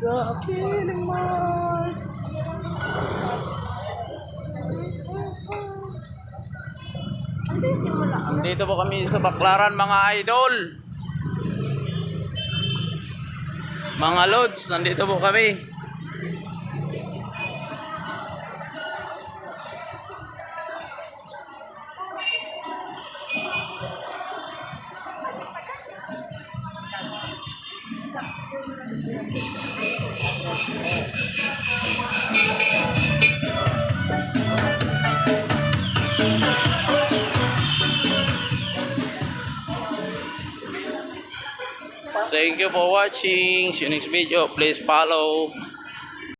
Sa piling Mart. Dito po kami sa Baclaran mga idol. Mga lods, nandito po kami. Thank you for watching. See you next video. Please follow.